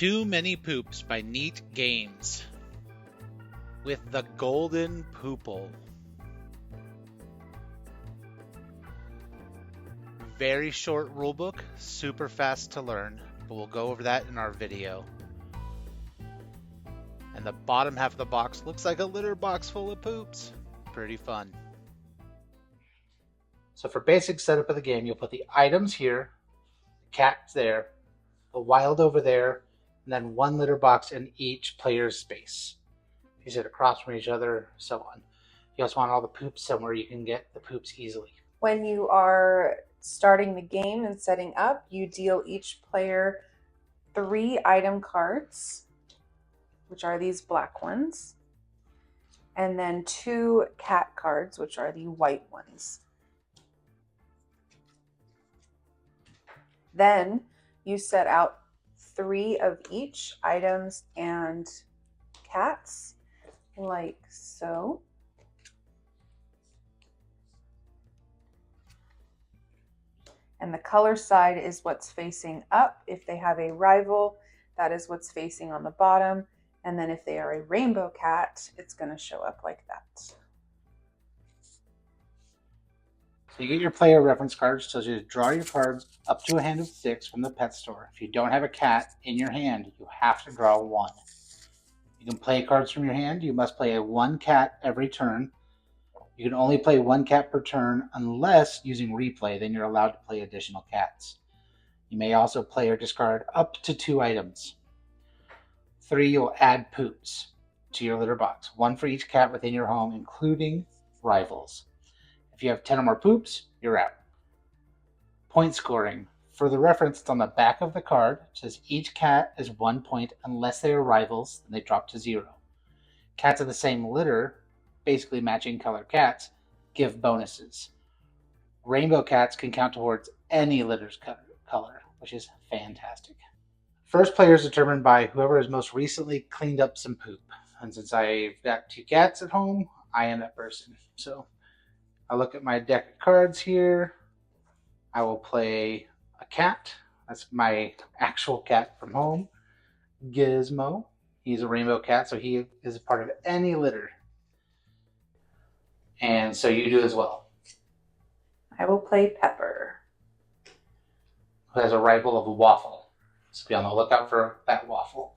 Too Many Poops by Neat Games with the Golden Poople. Very short rulebook, super fast to learn, but we'll go over that in our video. And the bottom half of the box looks like a litter box full of poops. Pretty fun. So for basic setup of the game, you'll put the items here, the cat's there, the wild over there, and then one litter box in each player's space. You sit across from each other, so on. You also want all the poops somewhere you can get the poops easily. When you are starting the game and setting up, you deal each player 3 item cards, which are these black ones, and then 2 cat cards, which are the white ones. Then you set out 3 of each items and cats, like so. And the color side is what's facing up. If they have a rival, that is what's facing on the bottom. And then if they are a rainbow cat, it's going to show up like that. So you get your player reference cards, tells you to draw your cards up to a hand of 6 from the pet store. If you don't have a cat in your hand, you have to draw 1. You can play cards from your hand. You must play a 1 cat every turn. You can only play 1 cat per turn unless using replay, then you're allowed to play additional cats. You may also play or discard up to 2 items. 3, you'll add poops to your litter box, 1 for each cat within your home, including rivals. If you have 10 or more poops, you're out. Point scoring. For the reference, it's on the back of the card. It says each cat is 1 point unless they are rivals, then they drop to 0. Cats of the same litter, basically matching color cats, give bonuses. Rainbow cats can count towards any litter's color, which is fantastic. First player is determined by whoever has most recently cleaned up some poop. And since I've got 2 cats at home, I am that person. So I look at my deck of cards here. I will play a cat. That's my actual cat from home, Gizmo. He's a rainbow cat, so he is a part of any litter. And so you do as well. I will play Pepper, who has a rival of a Waffle. So be on the lookout for that Waffle.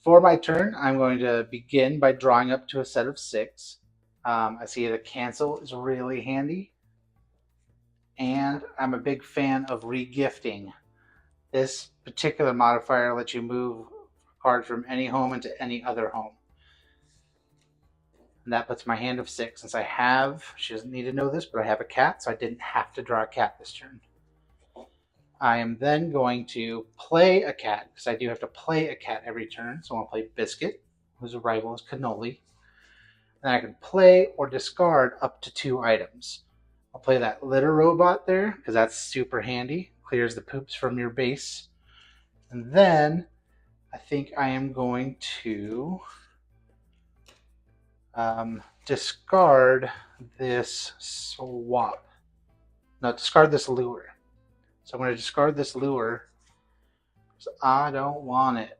For my turn, I'm going to begin by drawing up to a set of 6. I see the cancel is really handy. And I'm a big fan of regifting. This particular modifier lets you move a card from any home into any other home. And that puts my hand of 6. Since I have, she doesn't need to know this, but I have a cat, so I didn't have to draw a cat this turn. I am then going to play a cat, because I do have to play a cat every turn. So I'm going to play Biscuit, whose rival is Cannoli. Then I can play or discard up to 2 items. I'll play that litter robot there, because that's super handy. Clears the poops from your base. And then I think I am going to discard this swap. No, discard this lure. So I'm going to discard this lure because I don't want it.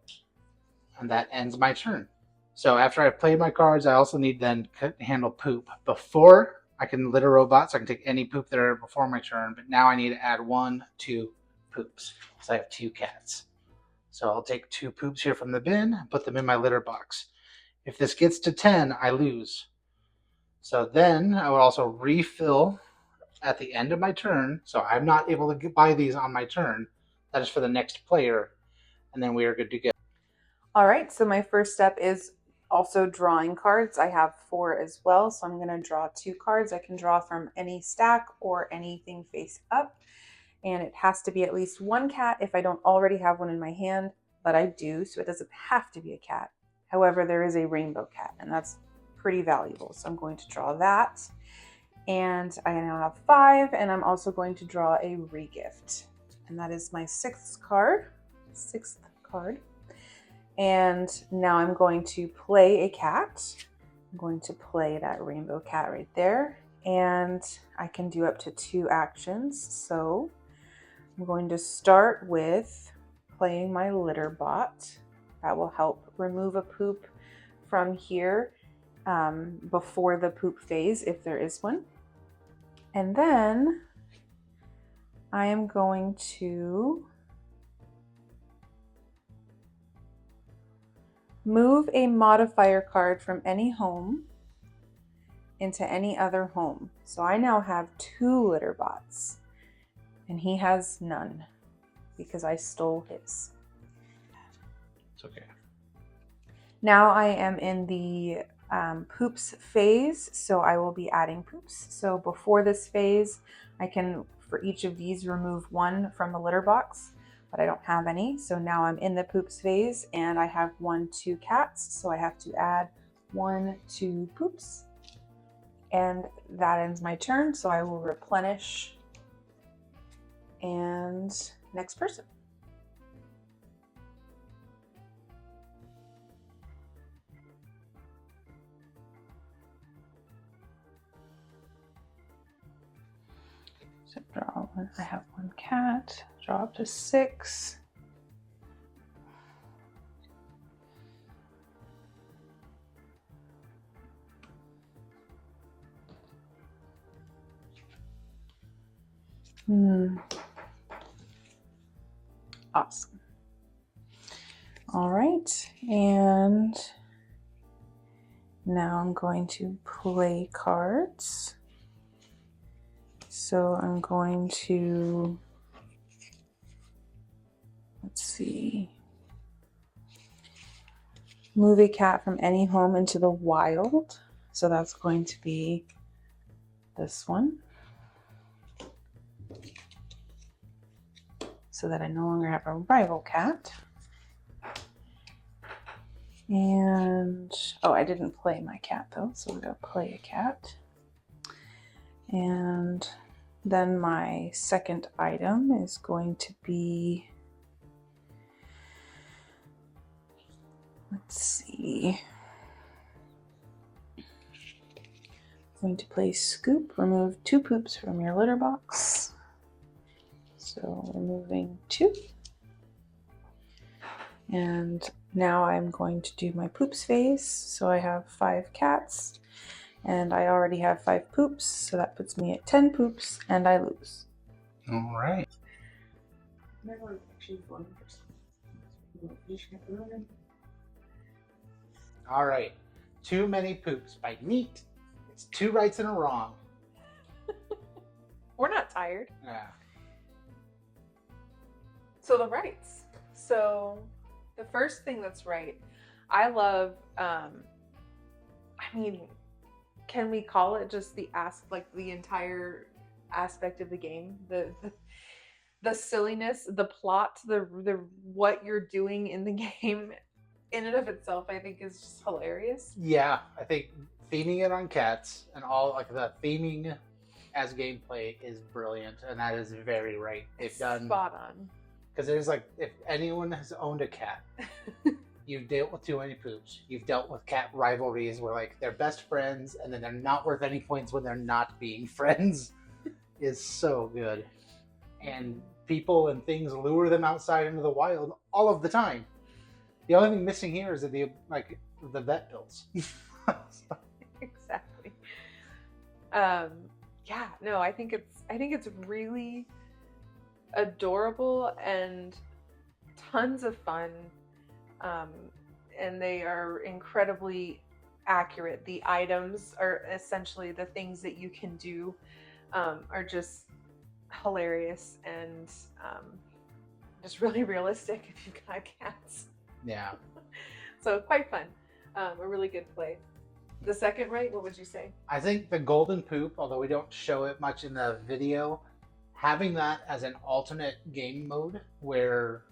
And that ends my turn. So after I've played my cards, I also need then to handle poop. Before, I can litter robots, so I can take any poop there before my turn, but now I need to add 1, 2 poops. So I have 2 cats. So I'll take 2 poops here from the bin and put them in my litter box. If this gets to 10, I lose. So then I will also refill at the end of my turn. So I'm not able to buy these on my turn. That is for the next player. And then we are good to go. All right, so my first step is also drawing cards. I have 4 as well, so I'm going to draw 2 cards. I can draw from any stack or anything face up, and it has to be at least 1 cat if I don't already have one in my hand, but I do, so it doesn't have to be a cat. However, there is a rainbow cat, and that's pretty valuable, so I'm going to draw that. And I now have 5, and I'm also going to draw a regift, and that is my 6th card. And now I'm going to play a cat. I'm going to play that rainbow cat right there. And I can do up to 2 actions. So I'm going to start with playing my litter bot. That will help remove a poop from here before the poop phase, if there is one. And then I am going to move a modifier card from any home into any other home. So I now have 2 litter bots, and he has none because I stole his. It's okay. Now I am in the poops phase, so I will be adding poops. So before this phase, I can, for each of these, remove 1 from a litter box, but I don't have any. So now I'm in the poops phase, and I have 1, 2 cats, so I have to add 1, 2 poops. And that ends my turn, so I will replenish. And next person. So draw 1. I have 1 cat. Draw up to 6. Awesome. All right, and now I'm going to play cards. So I'm going to, let's see, move a cat from any home into the wild. So that's going to be this one, so that I no longer have a rival cat. And, oh, I didn't play my cat though, so we're gonna play a cat. And then my second item is going to be, let's see, I'm going to play Scoop. Remove 2 poops from your litter box. So removing 2. And now I'm going to do my poops phase. So I have 5 cats, and I already have 5 poops, so that puts me at 10 poops, and I lose. All right. All right. Too many poops by Neat. It's 2 rights and a wrong. We're not tired. Yeah. So the rights. So the first thing that's right, I love, I mean, can we call it just the entire aspect of the game? The silliness, the plot, the what you're doing in the game in and of itself, I think is just hilarious. Yeah, I think theming it on cats and all like the theming as gameplay is brilliant, and that is very right. They've done spot on. Because there's like, if anyone has owned a cat, you've dealt with too many poops. You've dealt with cat rivalries where like they're best friends and then they're not worth any points when they're not being friends. Is so good. And people and things lure them outside into the wild all of the time. The only thing missing here is that the vet bills. Exactly. Yeah, no, I think it's really adorable and tons of fun, and they are incredibly accurate. The items are essentially the things that you can do, are just hilarious and just really realistic if you've got cats. Yeah. So quite fun. A really good play. The second right, what would you say? I think the golden poop, although we don't show it much in the video, having that as an alternate game mode where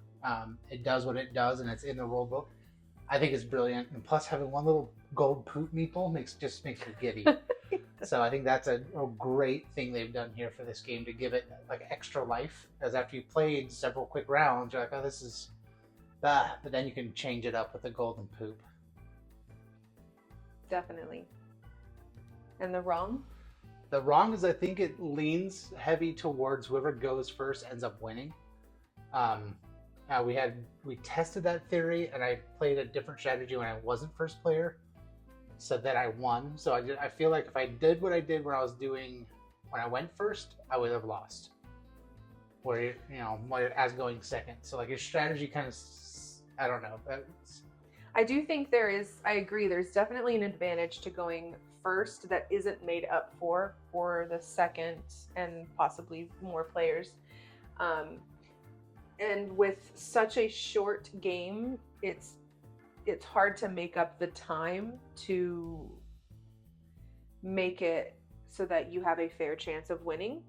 it does what it does and it's in the rule book, I think is brilliant. And plus having one little gold poop meeple makes you giddy. So I think that's a great thing they've done here for this game to give it like extra life. As after you've played several quick rounds, you're like, oh, this is but then you can change it up with the golden poop. Definitely. And the wrong? The wrong is I think it leans heavy towards whoever goes first ends up winning. we tested that theory, and I played a different strategy when I wasn't first player, so that I won. So I feel like if I did what I did when I went first, I would have lost. Where as going second. So like your strategy kind of, I don't know. I do think I agree. There's definitely an advantage to going first that isn't made up for the second and possibly more players. And with such a short game, it's hard to make up the time to make it so that you have a fair chance of winning.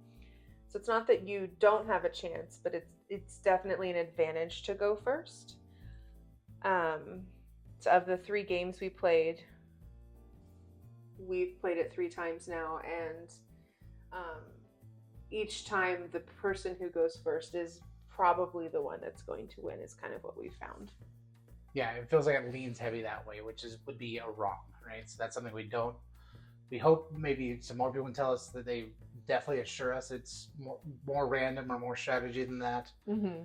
So it's not that you don't have a chance, but it's definitely an advantage to go first. So of the 3 games we've played it 3 times now, and each time the person who goes first is probably the one that's going to win, is kind of what we found. Yeah, it feels like it leans heavy that way, which would be a wrong, right? So that's something we hope maybe some more people can tell us that they definitely assure us it's more random or more strategy than that. Mm-hmm.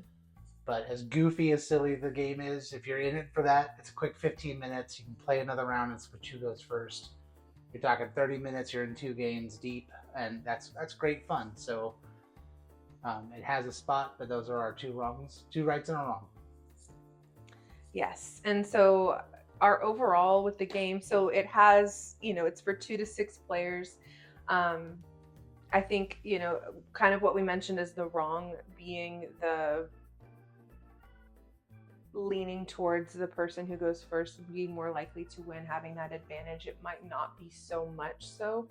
But as goofy as silly the game is, if you're in it for that, it's a quick 15 minutes. You can play another round and switch who goes first. You're talking 30 minutes, you're in 2 games deep, and that's great fun. So it has a spot, but those are our 2 wrongs, 2 rights and a wrong. Yes, and so our overall with the game, so it has, it's for 2 to 6 players. I think, kind of what we mentioned is the wrong being the leaning towards the person who goes first being more likely to win, having that advantage. It might not be so much so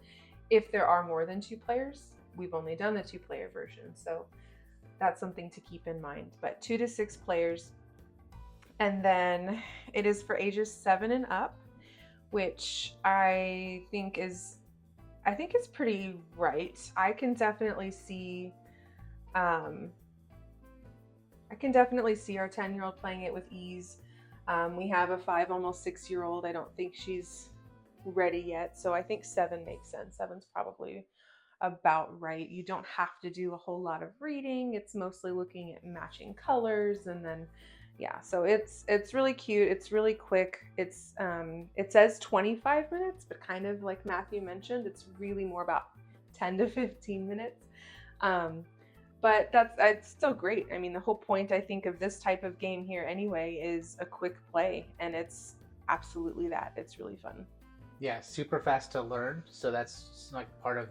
if there are more than 2 players. We've only done the 2-player version, so that's something to keep in mind. But 2 to 6 players, and then it is for ages 7 and up, which I think is pretty right. I can definitely see our 10-year-old playing it with ease. We have a 5, almost 6-year-old. I don't think she's ready yet, so I think 7 makes sense. 7's probably about right. You don't have to do a whole lot of reading. It's mostly looking at matching colors, and then so it's really cute. It's really quick. It's it says 25 minutes, but kind of like Matthew mentioned, it's really more about 10 to 15 minutes. But it's still great. I mean, the whole point, I think, of this type of game here anyway is a quick play, and it's absolutely that. It's really fun. Yeah, super fast to learn. So that's like part of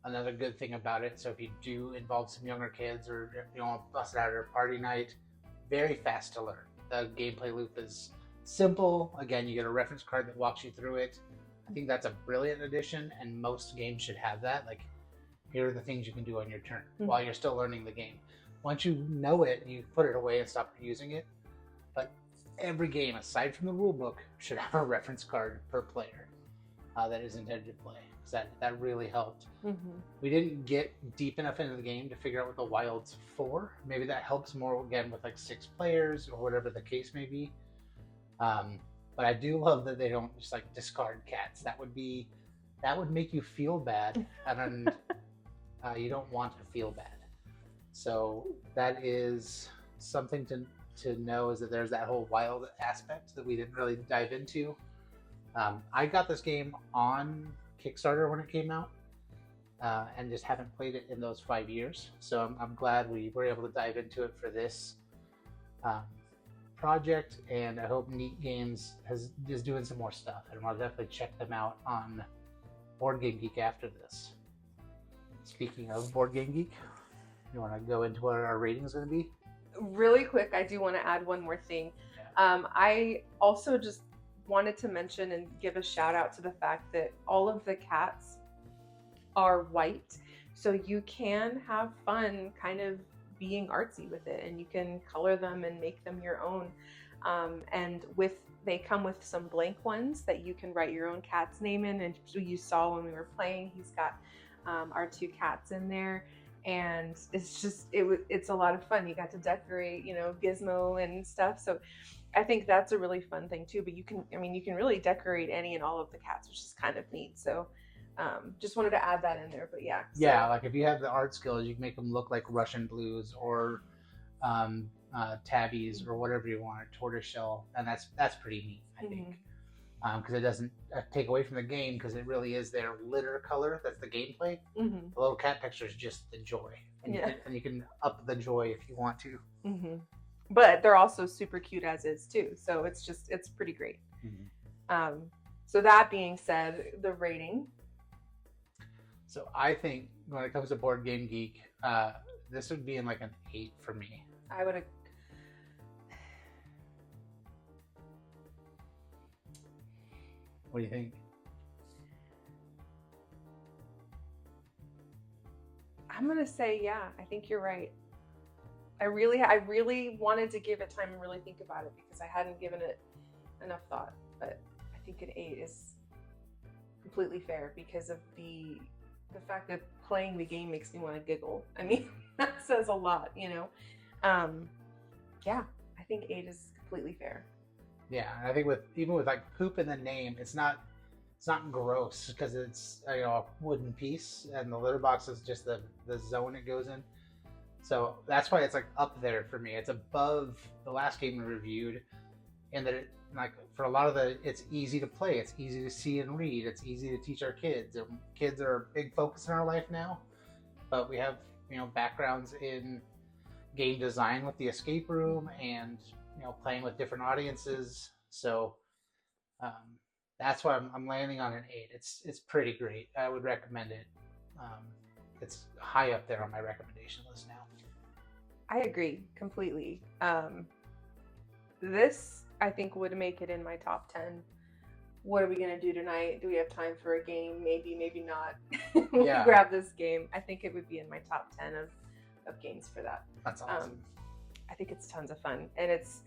another good thing about it. So if you do involve some younger kids, or you want to bust it out at a party night, very fast to learn. The gameplay loop is simple. Again, you get a reference card that walks you through it. I think that's a brilliant addition, and most games should have that. Like, here are the things you can do on your turn while you're still learning the game. Once you know it, you put it away and stop using it. But every game, aside from the rule book, should have a reference card per player that is intended to play. Because that really helped. Mm-hmm. We didn't get deep enough into the game to figure out what the wild's for. Maybe that helps more, again, with like 6 players or whatever the case may be. But I do love that they don't just like discard cats. That would make you feel bad, and you don't want to feel bad. So that is something to know, is that there's that whole wild aspect that we didn't really dive into. I got this game on Kickstarter when it came out, and just haven't played it in those 5 years. So I'm glad we were able to dive into it for this project, and I hope Neat Games is doing some more stuff, and I'll definitely check them out on Board Game Geek after this. Speaking of Board Game Geek, you want to go into what our rating is going to be? Really quick, I do want to add one more thing. Yeah. I also just wanted to mention and give a shout out to the fact that all of the cats are white, so you can have fun kind of being artsy with it, and you can color them and make them your own. And they come with some blank ones that you can write your own cat's name in, and you saw when we were playing, he's got our 2 cats in there, and it's a lot of fun. You got to decorate, Gizmo and stuff. So I think that's a really fun thing too. But you can really decorate any and all of the cats, which is kind of neat. So just wanted to add that in there. But yeah, like if you have the art skills, you can make them look like Russian blues or tabbies or whatever you want, or tortoiseshell, and that's pretty neat, I think, because it doesn't take away from the game, because it really is their litter color. That's the gameplay. The little cat picture is just the joy, and you can up the joy if you want to. But they're also super cute as is too, so it's pretty great. So that being said, the rating. So I think when it comes to Board Game Geek, this would be in like an 8 for me. I would. What do you think? I'm gonna say, yeah, I think you're right. I really wanted to give it time and really think about it, because I hadn't given it enough thought. But I think an 8 is completely fair, because of the fact that playing the game makes me want to giggle. I mean, that says a lot, you know. Yeah, I think 8 is completely fair. Yeah, and I think even with like poop in the name, it's not gross, because it's a wooden piece, and the litter box is just the zone it goes in. So that's why it's like up there for me. It's above the last game we reviewed, and that like for a lot of it's easy to play, it's easy to see and read, it's easy to teach our kids. And kids are a big focus in our life now, but we have backgrounds in game design with the escape room, and playing with different audiences. So that's why I'm landing on an 8. It's pretty great. I would recommend it. It's high up there on my recommendation list now. I agree completely. This, I think, would make it in my top 10. What are we going to do tonight? Do we have time for a game? Maybe, maybe not. We'll grab this game. I think it would be in my top 10 of games for that. That's awesome. I think it's tons of fun. And it's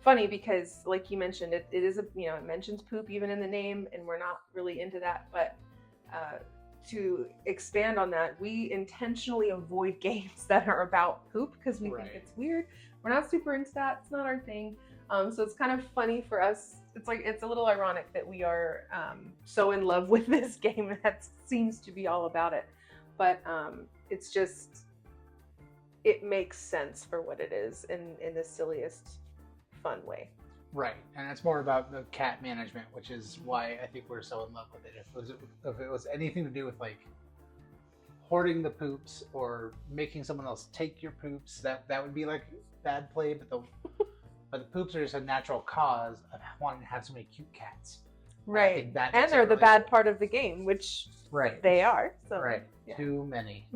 funny because, like you mentioned, it is it mentions poop even in the name, and we're not really into that. But to expand on that, we intentionally avoid games that are about poop, because we think it's weird. We're not super into that. It's not our thing. So it's kind of funny for us. It's a little ironic that we are so in love with this game that seems to be all about it. But it's just, it makes sense for what it is in the silliest fun way. Right, and it's more about the cat management, which is why I think we're so in love with it. If it was anything to do with like hoarding the poops or making someone else take your poops, that would be like bad play. But the poops are just a natural cause of wanting to have so many cute cats. Right, and they're the bad part of the game, which they are. So, right, too many.